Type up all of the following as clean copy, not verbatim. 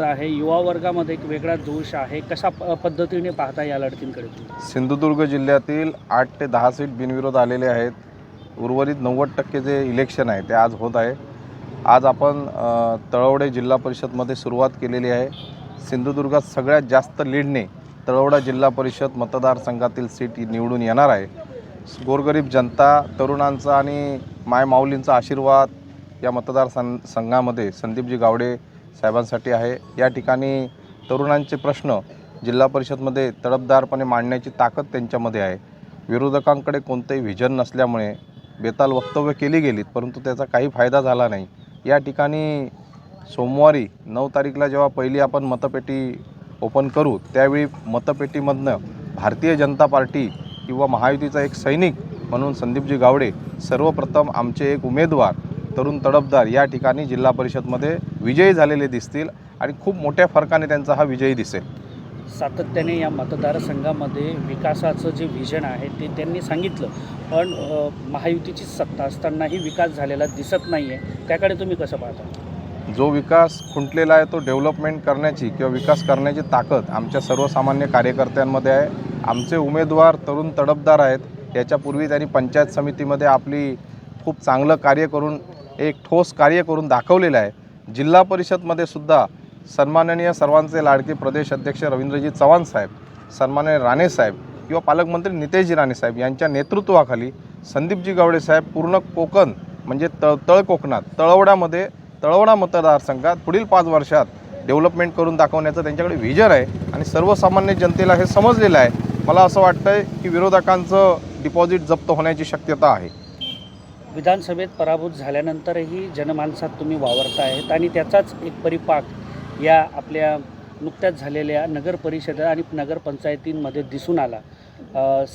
आहे युवा वर्गामध्ये एक वेगळा जोश आहे. कशा पद्धतीने पाहता या लढतींकडे तुम्ही? सिंधुदुर्ग जिल्ह्यातील 8 ते 10 सीट बिनविरोध आलेले आहेत. उर्वरित 90% जे इलेक्शन आहे ते आज होत आहे. आज आपण तळवडे जिल्हा परिषदमध्ये सुरुवात केलेली आहे. सिंधुदुर्गात सगळ्यात जास्त लीडने तळवडा जिल्हा परिषद मतदारसंघातील सीट निवडून येणार आहे. गोरगरीब जनता, तरुणांचा आणि मायमाऊलींचा आशीर्वाद या मतदारसंघामध्ये संदीपजी गावडे साहेबांसाठी आहे. या ठिकाणी तरुणांचे प्रश्न जिल्हा परिषदमध्ये तडफदारपणे मांडण्याची ताकद त्यांच्यामध्ये आहे. विरोधकांकडे कोणतेही व्हिजन नसल्यामुळे बेताल वक्तव्य केली गेलीत, परंतु त्याचा काही फायदा झाला नाही. या ठिकाणी सोमवारी 9 तारीखला जेव्हा पहिली आपण मतपेटी ओपन करू, त्यावेळी मतपेटीमधनं भारतीय जनता पार्टी किंवा महायुतीचा एक सैनिक म्हणून संदीपजी गावडे सर्वप्रथम आमचे एक उमेदवार तरुण तडफदार या ठिकाणी जिल्हा परिषदमध्ये विजयी झालेले दिसतील आणि खूप मोठ्या फरकाने त्यांचा हा विजयी दिसेल. सातत्याने या मतदारसंघामध्ये विकासाचं जे व्हिजन आहे ते त्यांनी सांगितलं, पण महायुतीची सत्ता असतानाही विकास झालेला दिसत नाही आहे. त्याकडे तुम्ही कसं पाहता? जो विकास खुंटलेला आहे तो डेव्हलपमेंट करण्याची किंवा विकास करण्याची ताकद आमच्या सर्वसामान्य कार्यकर्त्यांमध्ये आहे. आमचे उमेदवार तरुण तडफदार आहेत. याच्यापूर्वी त्यांनी पंचायत समितीमध्ये आपली खूप चांगलं कार्य करून एक ठोस कार्य करून दाखवलेलं आहे. जिल्हा परिषदमध्ये सुद्धा सन्माननीय सर्वांचे लाडके प्रदेश अध्यक्ष रवींद्रजी चव्हाण साहेब, सन्माननीय राणे साहेब किंवा पालकमंत्री नितेशजी राणे साहेब यांच्या नेतृत्वाखाली संदीपजी गावडे साहेब पूर्ण कोकण म्हणजे तळ कोकणात तळवडा मतदारसंघात पुढील 5 वर्षात डेव्हलपमेंट करून दाखवण्याचं त्यांच्याकडे व्हिजन आहे आणि सर्वसामान्य जनतेला हे समजलेलं आहे. मला असं वाटतंय की विरोधकांचं डिपॉझिट जप्त होण्याची शक्यता आहे. विधानसभेत पराभूत झाल्यानंतरही जनमानसात तुम्ही वावरता आहेत आणि त्याचाच एक परिपाक या आपल्या नुकत्याच झालेल्या नगर परिषद आणि नगरपंचायतींमध्ये दिसून आला.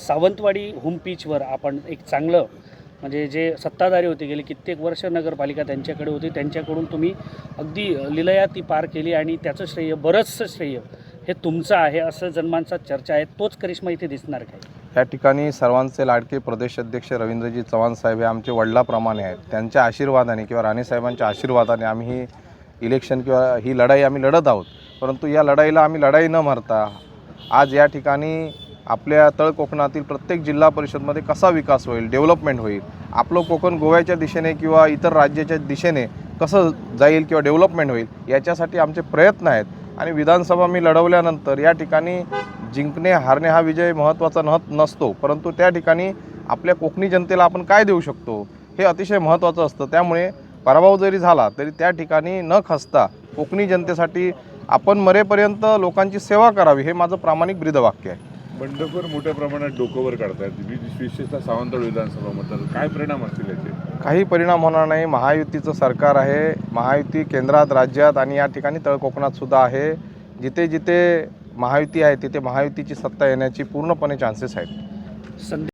सावंतवाडी होम पिचवर आपण एक चांगलं म्हणजे जे सत्ताधारी होते, गेले कित्येक वर्ष नगरपालिका त्यांच्याकडे होती, त्यांच्याकडून तुम्ही अगदी लीलया पार केली आणि त्याचं श्रेय, बरंचसं श्रेय हे तुमचं आहे असं जनमानसात चर्चा आहे. तोच करिश्मा इथे दिसणार काय? या ठिकाणी सर्वांचे लाडके प्रदेश अध्यक्ष रवींद्रजी चव्हाण साहेब हे आमचे वडिलाप्रमाणे आहेत. त्यांच्या आशीर्वादाने किंवा राणेसाहेबांच्या आशीर्वादाने आम्ही ही इलेक्शन किंवा ही लढाई आम्ही लढत आहोत. परंतु या लढाईला आम्ही लढाई न मारता आज या ठिकाणी आपल्या तळ कोकणातील प्रत्येक जिल्हा परिषदमध्ये कसा विकास होईल, डेव्हलपमेंट होईल, आपलं कोकण गोव्याच्या दिशेने किंवा इतर राज्याच्या दिशेने कसं जाईल किंवा डेव्हलपमेंट होईल याच्यासाठी आमचे प्रयत्न आहेत. आणि विधानसभा मी लढवल्यानंतर या ठिकाणी जिंकणे हारणे हा विजय महत्त्वाचा नसतो, परंतु त्या ठिकाणी आपल्या कोकणी जनतेला आपण काय देऊ शकतो हे अतिशय महत्त्वाचं असतं. त्यामुळे पराभव जरी झाला तरी त्या ठिकाणी न खचता कोकणी जनतेसाठी आपण मरेपर्यंत लोकांची सेवा करावी हे माझं प्रामाणिक ब्रीदवाक्य आहे. बंडखोर मोठ्या प्रमाणात डोकंवर काढतात, विशेषतः सावंतवाडी विधानसभा मतदार, काय परिणाम असतील याचे? काही परिणाम होणार नाही. महायुतीचं सरकार आहे. महायुती केंद्रात, राज्यात आणि या ठिकाणी तळ कोकणात सुद्धा आहे. जिथे जिथे महायुती आहे तिथे महायुतीची सत्ता येण्याची पूर्णपणे चान्सेस आहेत.